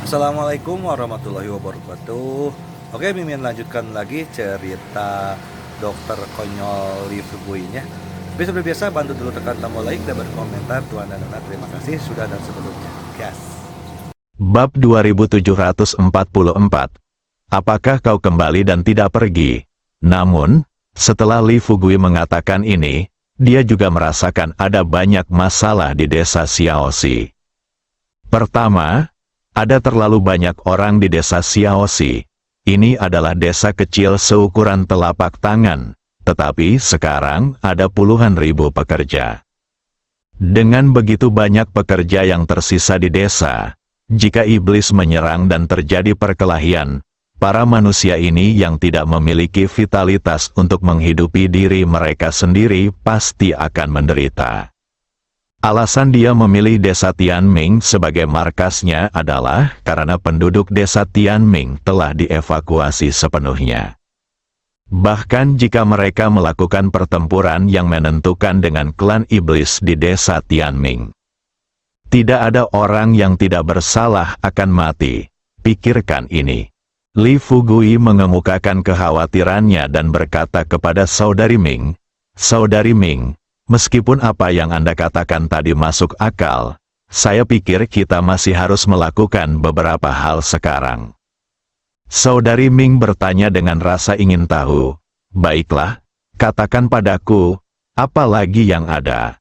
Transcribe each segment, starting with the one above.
Assalamualaikum warahmatullahi wabarakatuh. Oke, Mimin lanjutkan lagi cerita dokter konyol Lee Fugui-nya. Tapi seperti biasa, bantu dulu tekan tombol like dan berkomentar. Tuan dan Nona, terima kasih sudah dan sebelumnya. Gas. Bab 2744. Apakah kau kembali dan tidak pergi? Namun, setelah Lee Fugui mengatakan ini, dia juga merasakan ada banyak masalah di desa Xiaoxi. Pertama, ada terlalu banyak orang di desa Xiaoxi. Ini adalah desa kecil seukuran telapak tangan, tetapi sekarang ada puluhan ribu pekerja. Dengan begitu banyak pekerja yang tersisa di desa, jika iblis menyerang dan terjadi perkelahian, para manusia ini yang tidak memiliki vitalitas untuk menghidupi diri mereka sendiri pasti akan menderita. Alasan dia memilih desa Tianming sebagai markasnya adalah karena penduduk desa Tianming telah dievakuasi sepenuhnya. Bahkan jika mereka melakukan pertempuran yang menentukan dengan klan iblis di desa Tianming, tidak ada orang yang tidak bersalah akan mati. Pikirkan ini. Lee Fugui mengemukakan kekhawatirannya dan berkata kepada Saudari Ming, "Saudari Ming, meskipun apa yang Anda katakan tadi masuk akal, saya pikir kita masih harus melakukan beberapa hal sekarang." Saudari Ming bertanya dengan rasa ingin tahu. "Baiklah, katakan padaku, apa lagi yang ada?"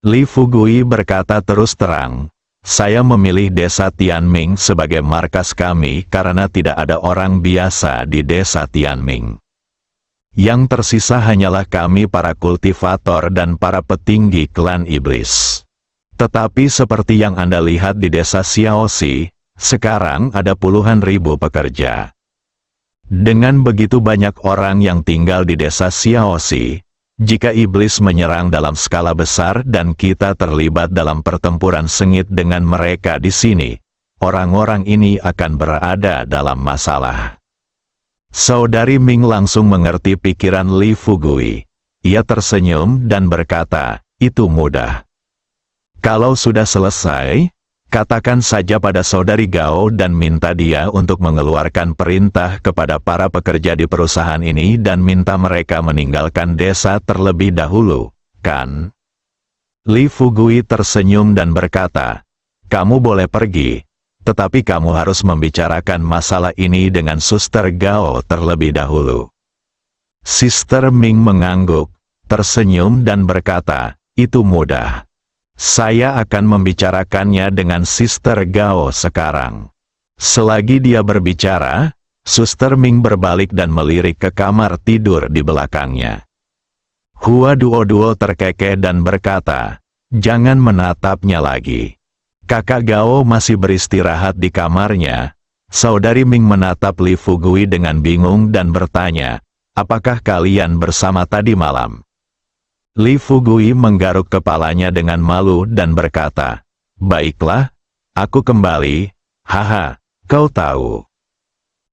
Lee Fugui berkata terus terang, "Saya memilih desa Tianming sebagai markas kami karena tidak ada orang biasa di desa Tianming. Yang tersisa hanyalah kami para kultivator dan para petinggi klan iblis. Tetapi seperti yang Anda lihat di desa Xiaoxi, sekarang ada puluhan ribu pekerja. Dengan begitu banyak orang yang tinggal di desa Xiaoxi, jika iblis menyerang dalam skala besar dan kita terlibat dalam pertempuran sengit dengan mereka di sini, orang-orang ini akan berada dalam masalah." Saudari Ming langsung mengerti pikiran Lee Fugui. Ia tersenyum dan berkata, "Itu mudah. Kalau sudah selesai, katakan saja pada Saudari Gao dan minta dia untuk mengeluarkan perintah kepada para pekerja di perusahaan ini dan minta mereka meninggalkan desa terlebih dahulu, kan?" Lee Fugui tersenyum dan berkata, "Kamu boleh pergi. Tetapi kamu harus membicarakan masalah ini dengan Suster Gao terlebih dahulu." Sister Ming mengangguk, tersenyum dan berkata, "Itu mudah. Saya akan membicarakannya dengan Sister Gao sekarang." Selagi dia berbicara, Suster Ming berbalik dan melirik ke kamar tidur di belakangnya. Hua Duo terkekeh dan berkata, "Jangan menatapnya lagi. Kakak Gao masih beristirahat di kamarnya." Saudari Ming menatap Lee Fugui dengan bingung dan bertanya, "Apakah kalian bersama tadi malam?" Lee Fugui menggaruk kepalanya dengan malu dan berkata, "Baiklah, aku kembali. Haha, kau tahu."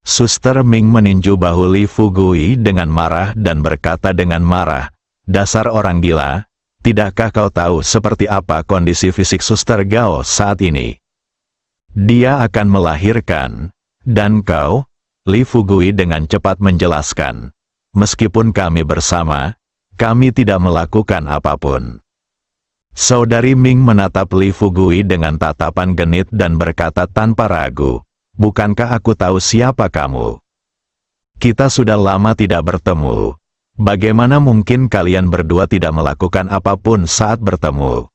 Suster Ming meninju bahu Lee Fugui dengan marah dan berkata dengan marah, "Dasar orang gila. Tidakkah kau tahu seperti apa kondisi fisik Suster Gao saat ini? Dia akan melahirkan, dan kau?" Lee Fugui dengan cepat menjelaskan, "Meskipun kami bersama, kami tidak melakukan apapun." Saudari Ming menatap Lee Fugui dengan tatapan genit dan berkata tanpa ragu, "Bukankah aku tahu siapa kamu? Kita sudah lama tidak bertemu. Bagaimana mungkin kalian berdua tidak melakukan apapun saat bertemu?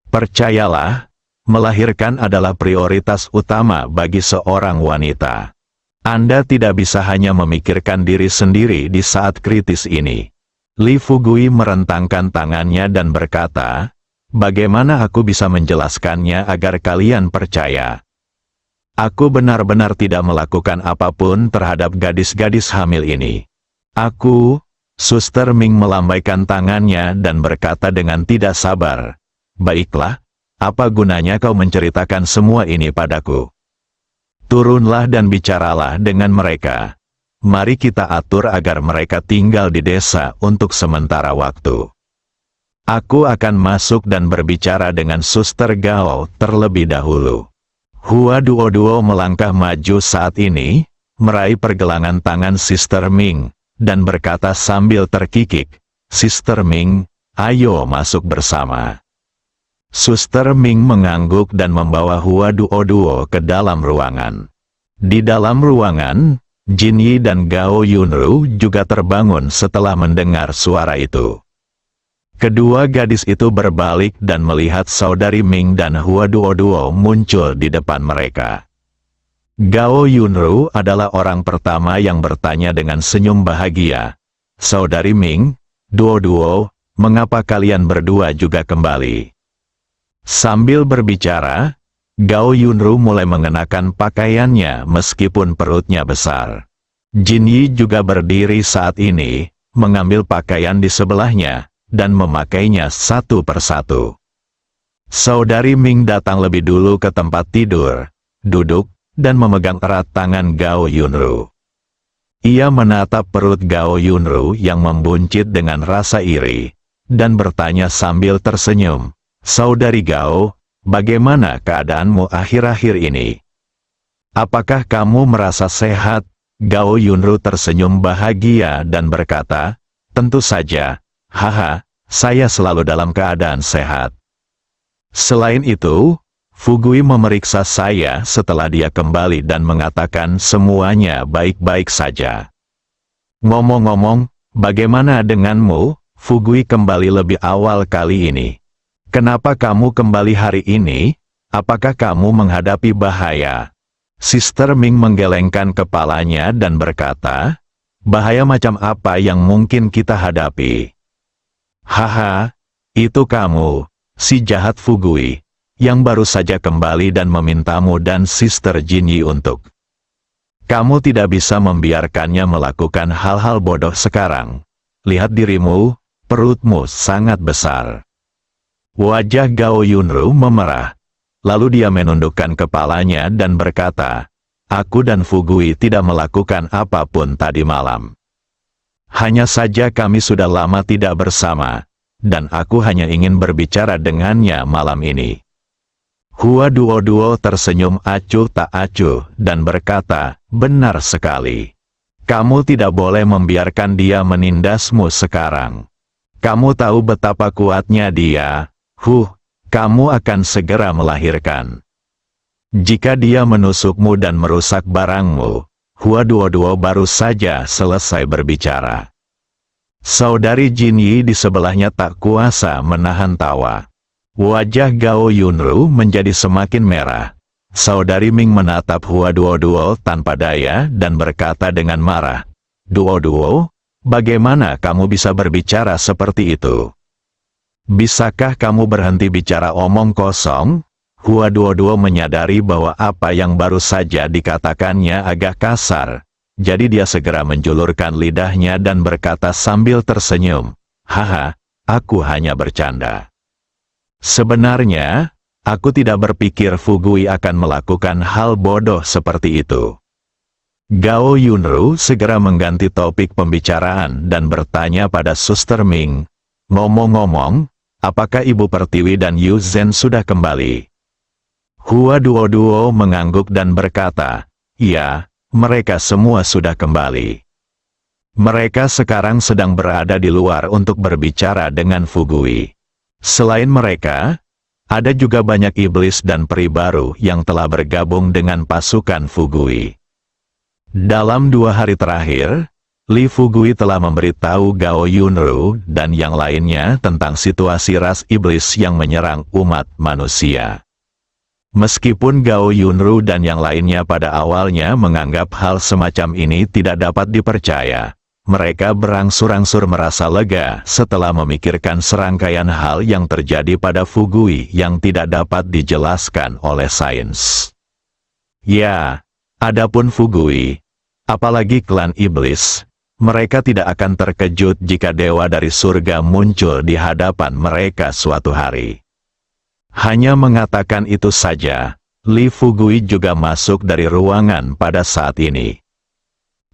Percayalah, melahirkan adalah prioritas utama bagi seorang wanita. Anda tidak bisa hanya memikirkan diri sendiri di saat kritis ini." Lee Fugui merentangkan tangannya dan berkata, "Bagaimana aku bisa menjelaskannya agar kalian percaya? Aku benar-benar tidak melakukan apapun terhadap gadis-gadis hamil ini. Aku..." Suster Ming melambaikan tangannya dan berkata dengan tidak sabar, "Baiklah, apa gunanya kau menceritakan semua ini padaku? Turunlah dan bicaralah dengan mereka. Mari kita atur agar mereka tinggal di desa untuk sementara waktu. Aku akan masuk dan berbicara dengan Suster Gao terlebih dahulu." Hua Duo melangkah maju saat ini, meraih pergelangan tangan Sister Ming, dan berkata sambil terkikik, "Sister Ming, ayo masuk bersama." Suster Ming mengangguk dan membawa Hua Duo ke dalam ruangan. Di dalam ruangan, Jin Yi dan Gao Yunru juga terbangun setelah mendengar suara itu. Kedua gadis itu berbalik dan melihat saudari Ming dan Hua Duo muncul di depan mereka. Gao Yunru adalah orang pertama yang bertanya dengan senyum bahagia. "Saudari Ming, Duo, mengapa kalian berdua juga kembali?" Sambil berbicara, Gao Yunru mulai mengenakan pakaiannya meskipun perutnya besar. Jin Yi juga berdiri saat ini, mengambil pakaian di sebelahnya, dan memakainya satu persatu. Saudari Ming datang lebih dulu ke tempat tidur, duduk, dan memegang erat tangan Gao Yunru. Ia menatap perut Gao Yunru yang membuncit dengan rasa iri, dan bertanya sambil tersenyum, "Saudari Gao, bagaimana keadaanmu akhir-akhir ini? Apakah kamu merasa sehat?" Gao Yunru tersenyum bahagia dan berkata, "Tentu saja. Haha, saya selalu dalam keadaan sehat." Selain itu, Fugui memeriksa saya setelah dia kembali dan mengatakan semuanya baik-baik saja. "Ngomong-ngomong, bagaimana denganmu?" Fugui kembali lebih awal kali ini. "Kenapa kamu kembali hari ini? Apakah kamu menghadapi bahaya?" Sister Ming menggelengkan kepalanya dan berkata, "Bahaya macam apa yang mungkin kita hadapi?" "Haha, itu kamu, si jahat Fugui, yang baru saja kembali dan memintamu dan Sister Jin Yi untuk. Kamu tidak bisa membiarkannya melakukan hal-hal bodoh sekarang. Lihat dirimu, perutmu sangat besar." Wajah Gao Yunru memerah. Lalu dia menundukkan kepalanya dan berkata, "Aku dan Fugui tidak melakukan apapun tadi malam. Hanya saja kami sudah lama tidak bersama, dan aku hanya ingin berbicara dengannya malam ini." Hua Duo tersenyum acuh tak acuh dan berkata, "Benar sekali. Kamu tidak boleh membiarkan dia menindasmu sekarang. Kamu tahu betapa kuatnya dia. Kamu akan segera melahirkan. Jika dia menusukmu dan merusak barangmu." Hua Duo baru saja selesai berbicara. Saudari Jin Yi di sebelahnya tak kuasa menahan tawa. Wajah Gao Yunru menjadi semakin merah. Saudari Ming menatap Hua Duo tanpa daya dan berkata dengan marah, Duo, bagaimana kamu bisa berbicara seperti itu? Bisakah kamu berhenti bicara omong kosong?" Hua Duo menyadari bahwa apa yang baru saja dikatakannya agak kasar. Jadi dia segera menjulurkan lidahnya dan berkata sambil tersenyum, "Haha, aku hanya bercanda. Sebenarnya, aku tidak berpikir Fugui akan melakukan hal bodoh seperti itu." Gao Yunru segera mengganti topik pembicaraan dan bertanya pada Suster Ming, "Ngomong-ngomong, apakah Ibu Pertiwi dan Yu Zhen sudah kembali?" Hua Duo mengangguk dan berkata, "Ya, mereka semua sudah kembali. Mereka sekarang sedang berada di luar untuk berbicara dengan Fugui. Selain mereka, ada juga banyak iblis dan peri baru yang telah bergabung dengan pasukan Fugui. Dalam 2 hari terakhir, Li Fugui telah memberitahu Gao Yunru dan yang lainnya tentang situasi ras iblis yang menyerang umat manusia. Meskipun Gao Yunru dan yang lainnya pada awalnya menganggap hal semacam ini tidak dapat dipercaya, mereka berangsur-angsur merasa lega setelah memikirkan serangkaian hal yang terjadi pada Fugui yang tidak dapat dijelaskan oleh sains. Ya, adapun Fugui, apalagi klan iblis, mereka tidak akan terkejut jika dewa dari surga muncul di hadapan mereka suatu hari. Hanya mengatakan itu saja, Li Fugui juga masuk dari ruangan pada saat ini.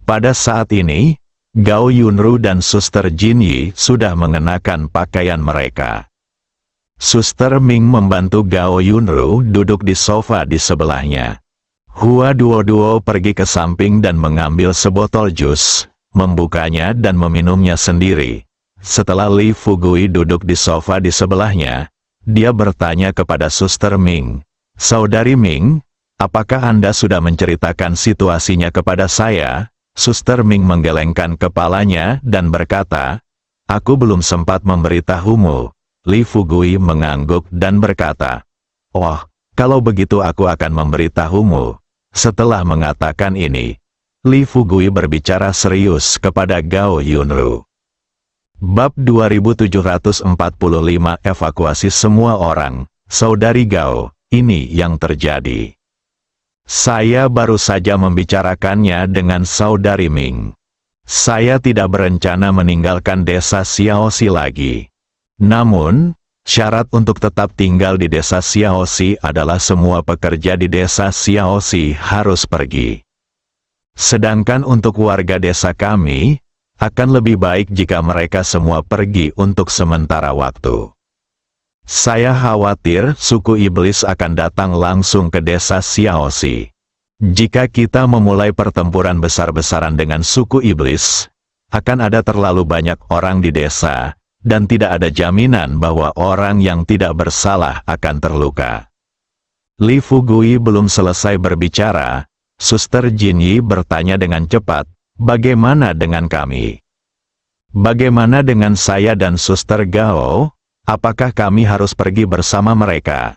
Pada saat ini, Gao Yunru dan Suster Jin Yi sudah mengenakan pakaian mereka. Suster Ming membantu Gao Yunru duduk di sofa di sebelahnya. Hua Duo pergi ke samping dan mengambil sebotol jus, membukanya dan meminumnya sendiri. Setelah Li Fugui duduk di sofa di sebelahnya, dia bertanya kepada Suster Ming, "Saudari Ming, apakah Anda sudah menceritakan situasinya kepada saya?" Suster Ming menggelengkan kepalanya dan berkata, "Aku belum sempat memberitahumu." Li Fugui mengangguk dan berkata, "Oh, kalau begitu aku akan memberitahumu." Setelah mengatakan ini, Li Fugui berbicara serius kepada Gao Yunru. Bab 2745 Evakuasi semua orang. Saudari Gao, ini yang terjadi. Saya baru saja membicarakannya dengan Saudari Ming. Saya tidak berencana meninggalkan desa Xiaoxi lagi. Namun, syarat untuk tetap tinggal di desa Xiaoxi adalah semua pekerja di desa Xiaoxi harus pergi. Sedangkan untuk warga desa kami, akan lebih baik jika mereka semua pergi untuk sementara waktu. Saya khawatir suku iblis akan datang langsung ke desa Xiaoxi. Jika kita memulai pertempuran besar-besaran dengan suku iblis, akan ada terlalu banyak orang di desa, dan tidak ada jaminan bahwa orang yang tidak bersalah akan terluka. Li Fugui belum selesai berbicara, Suster Jinyi bertanya dengan cepat, "Bagaimana dengan kami? Bagaimana dengan saya dan Suster Gao? Apakah kami harus pergi bersama mereka?"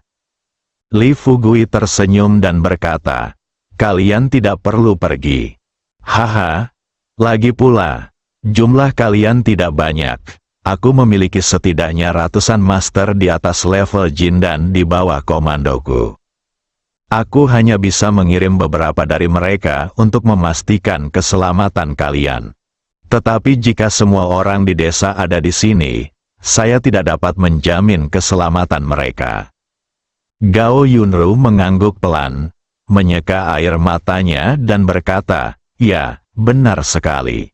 Li Fugui tersenyum dan berkata, "Kalian tidak perlu pergi. Haha, lagi pula, jumlah kalian tidak banyak. Aku memiliki setidaknya ratusan master di atas level jin dan di bawah komandoku. Aku hanya bisa mengirim beberapa dari mereka untuk memastikan keselamatan kalian. Tetapi jika semua orang di desa ada di sini, saya tidak dapat menjamin keselamatan mereka." Gao Yunru mengangguk pelan, menyeka air matanya dan berkata, "Ya, benar sekali.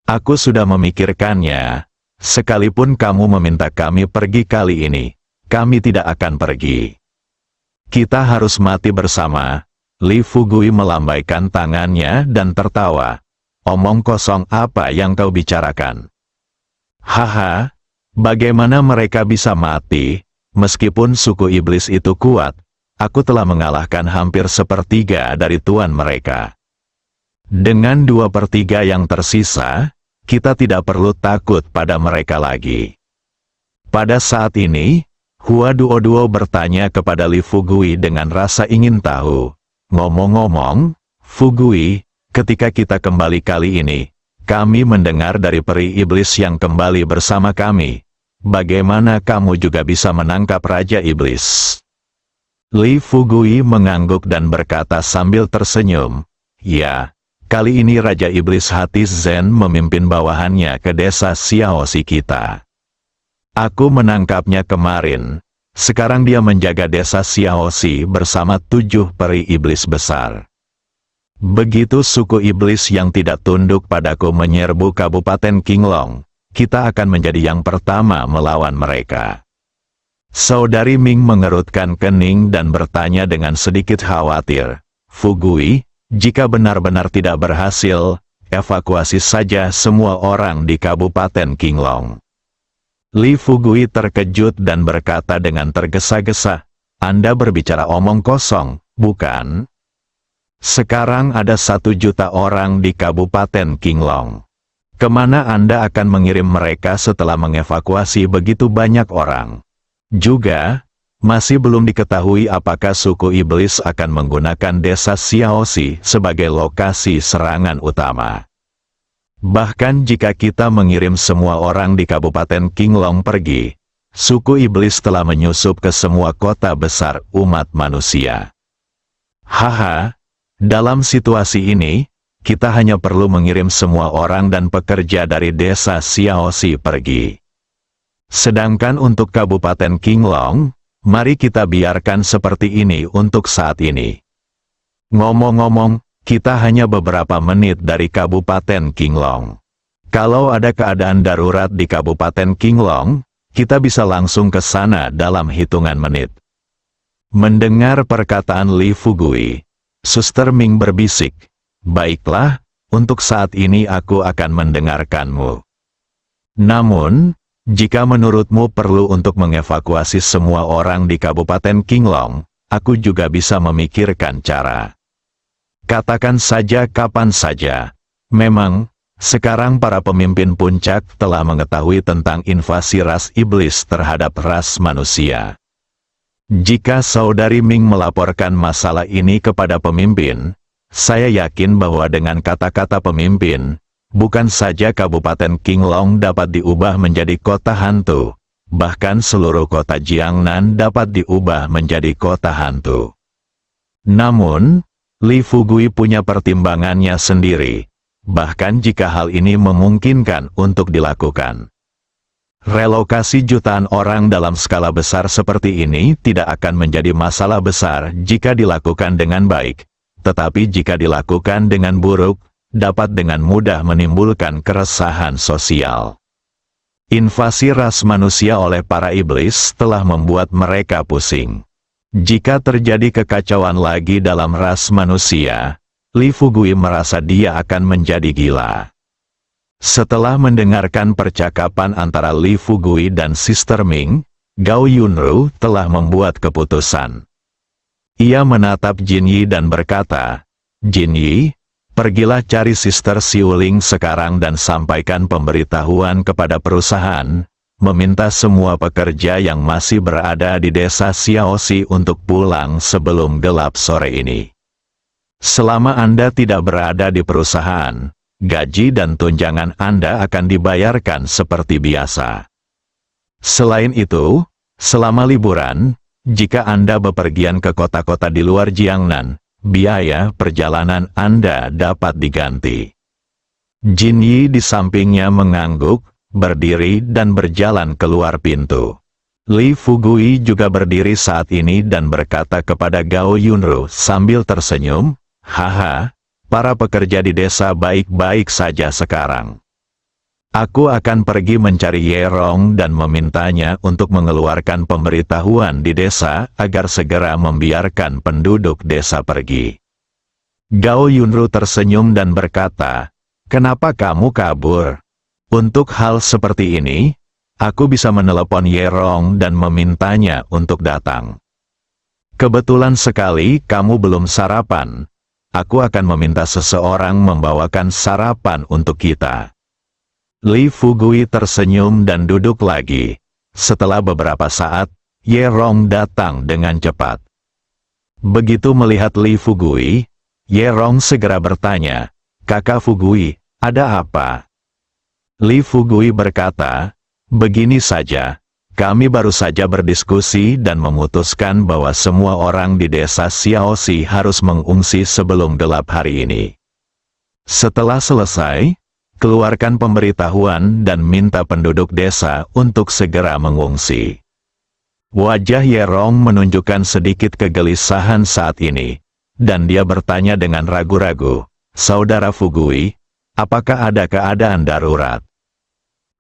Aku sudah memikirkannya. Sekalipun kamu meminta kami pergi kali ini, kami tidak akan pergi. Kita harus mati bersama." Li Fugui melambaikan tangannya dan tertawa. "Omong kosong apa yang kau bicarakan? Haha, bagaimana mereka bisa mati? Meskipun suku iblis itu kuat, aku telah mengalahkan hampir sepertiga dari tuan mereka. Dengan 2/3 yang tersisa, kita tidak perlu takut pada mereka lagi." Pada saat ini, Hua Duo bertanya kepada Li Fugui dengan rasa ingin tahu, "Ngomong-ngomong, Fugui, ketika kita kembali kali ini, kami mendengar dari peri iblis yang kembali bersama kami. Bagaimana kamu juga bisa menangkap Raja Iblis?" Li Fugui mengangguk dan berkata sambil tersenyum, "Ya, kali ini Raja Iblis Hati Zen memimpin bawahannya ke desa Xiaoxi kita. Aku menangkapnya kemarin. Sekarang dia menjaga desa Xiaoxi bersama 7 peri iblis besar. Begitu suku iblis yang tidak tunduk padaku menyerbu Kabupaten Qinglong, kita akan menjadi yang pertama melawan mereka." Saudari Ming mengerutkan kening dan bertanya dengan sedikit khawatir, "Fugui, jika benar-benar tidak berhasil, evakuasi saja semua orang di Kabupaten Qinglong." Li Fugui terkejut dan berkata dengan tergesa-gesa, "Anda berbicara omong kosong, bukan? Sekarang ada 1 juta orang di Kabupaten Qinglong. Kemana Anda akan mengirim mereka setelah mengevakuasi begitu banyak orang? Juga, masih belum diketahui apakah suku iblis akan menggunakan desa Xiaoxi sebagai lokasi serangan utama. Bahkan jika kita mengirim semua orang di Kabupaten Qinglong pergi, suku iblis telah menyusup ke semua kota besar umat manusia. Haha, dalam situasi ini, kita hanya perlu mengirim semua orang dan pekerja dari desa Xiaoxi pergi. Sedangkan untuk Kabupaten Qinglong, mari kita biarkan seperti ini untuk saat ini. Ngomong-ngomong, kita hanya beberapa menit dari Kabupaten Qinglong. Kalau ada keadaan darurat di Kabupaten Qinglong, kita bisa langsung ke sana dalam hitungan menit. Mendengar perkataan Li Fugui, Suster Ming berbisik, "Baiklah, untuk saat ini aku akan mendengarkanmu. Namun, jika menurutmu perlu untuk mengevakuasi semua orang di Kabupaten Qinglong, aku juga bisa memikirkan cara. Katakan saja kapan saja. Memang, sekarang para pemimpin puncak telah mengetahui tentang invasi ras iblis terhadap ras manusia. Jika Saudari Ming melaporkan masalah ini kepada pemimpin, saya yakin bahwa dengan kata-kata pemimpin, bukan saja Kabupaten Qinglong dapat diubah menjadi kota hantu, bahkan seluruh kota Jiangnan dapat diubah menjadi kota hantu. Namun, Li Fugui punya pertimbangannya sendiri, bahkan jika hal ini memungkinkan untuk dilakukan. Relokasi jutaan orang dalam skala besar seperti ini tidak akan menjadi masalah besar jika dilakukan dengan baik, tetapi jika dilakukan dengan buruk, dapat dengan mudah menimbulkan keresahan sosial. Invasi ras manusia oleh para iblis telah membuat mereka pusing. Jika terjadi kekacauan lagi dalam ras manusia, Li Fugui merasa dia akan menjadi gila. Setelah mendengarkan percakapan antara Li Fugui dan Sister Ming, Gao Yunru telah membuat keputusan. Ia menatap Jin Yi dan berkata, "Jin Yi, pergilah cari Sister Xiuling sekarang dan sampaikan pemberitahuan kepada perusahaan, meminta semua pekerja yang masih berada di desa Xiaoxi untuk pulang sebelum gelap sore ini. Selama Anda tidak berada di perusahaan, gaji dan tunjangan Anda akan dibayarkan seperti biasa. Selain itu, selama liburan, jika Anda bepergian ke kota-kota di luar Jiangnan, biaya perjalanan Anda dapat diganti." Jin Yi di sampingnya mengangguk, berdiri dan berjalan keluar pintu. Li Fugui juga berdiri saat ini dan berkata kepada Gao Yunru sambil tersenyum, "Haha, para pekerja di desa baik-baik saja sekarang. Aku akan pergi mencari Ye Rong dan memintanya untuk mengeluarkan pemberitahuan di desa agar segera membiarkan penduduk desa pergi." Gao Yunru tersenyum dan berkata, "Kenapa kamu kabur? Untuk hal seperti ini, aku bisa menelepon Ye Rong dan memintanya untuk datang. Kebetulan sekali kamu belum sarapan. Aku akan meminta seseorang membawakan sarapan untuk kita." Li Fugui tersenyum dan duduk lagi. Setelah beberapa saat, Ye Rong datang dengan cepat. Begitu melihat Li Fugui, Ye Rong segera bertanya, "Kakak Fugui, ada apa?" Li Fugui berkata, "Begini saja, kami baru saja berdiskusi dan memutuskan bahwa semua orang di desa Xiaoxi harus mengungsi sebelum gelap hari ini. Setelah selesai, keluarkan pemberitahuan dan minta penduduk desa untuk segera mengungsi." Wajah Ye Rong menunjukkan sedikit kegelisahan saat ini, dan dia bertanya dengan ragu-ragu, "Saudara Fugui, apakah ada keadaan darurat?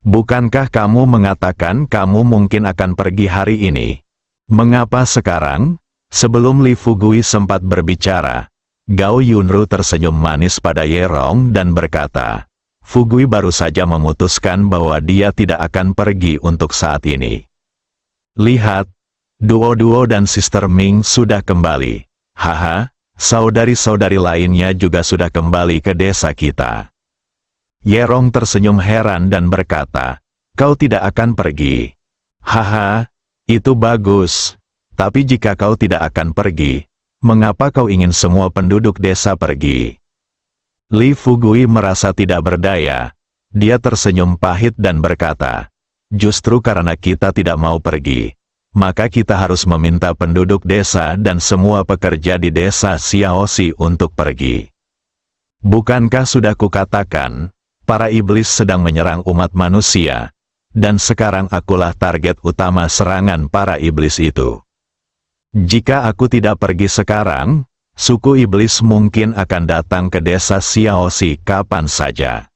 Bukankah kamu mengatakan kamu mungkin akan pergi hari ini? Mengapa sekarang?" Sebelum Li Fugui sempat berbicara, Gao Yunru tersenyum manis pada Ye Rong dan berkata, "Fugui baru saja memutuskan bahwa dia tidak akan pergi untuk saat ini. Lihat, Duo-Duo dan Sister Ming sudah kembali. Haha, saudari-saudari lainnya juga sudah kembali ke desa kita." Ye Rong tersenyum heran dan berkata, "Kau tidak akan pergi?" "Haha, itu bagus. Tapi jika kau tidak akan pergi, mengapa kau ingin semua penduduk desa pergi?" Li Fugui merasa tidak berdaya. Dia tersenyum pahit dan berkata, "Justru karena kita tidak mau pergi, maka kita harus meminta penduduk desa dan semua pekerja di desa Xiaoxi untuk pergi. Bukankah sudah kukatakan, para iblis sedang menyerang umat manusia, dan sekarang akulah target utama serangan para iblis itu. Jika aku tidak pergi sekarang, suku iblis mungkin akan datang ke desa Xiaoxi kapan saja.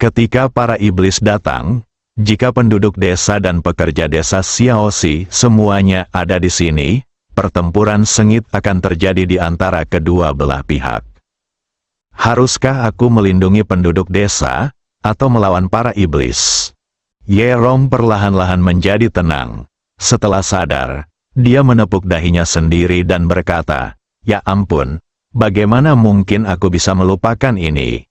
Ketika para iblis datang, Jika penduduk desa dan pekerja desa Xiaoxi semuanya ada di sini, pertempuran sengit akan terjadi di antara kedua belah pihak. Haruskah aku melindungi penduduk desa, atau melawan para iblis? Ye Rong perlahan-lahan menjadi tenang. Setelah sadar, dia menepuk dahinya sendiri dan berkata, "Ya ampun, bagaimana mungkin aku bisa melupakan ini?"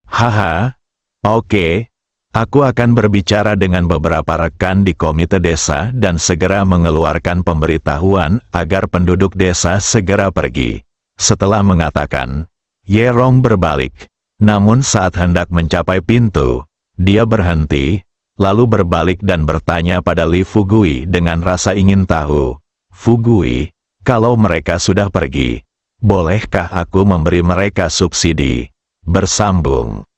Haha, oke. Aku akan berbicara dengan beberapa rekan di komite desa dan segera mengeluarkan pemberitahuan agar penduduk desa segera pergi. Setelah mengatakan, Ye Rong berbalik. Namun saat hendak mencapai pintu, dia berhenti, lalu berbalik dan bertanya pada Li Fugui dengan rasa ingin tahu. "Fugui, kalau mereka sudah pergi, bolehkah aku memberi mereka subsidi?" Bersambung.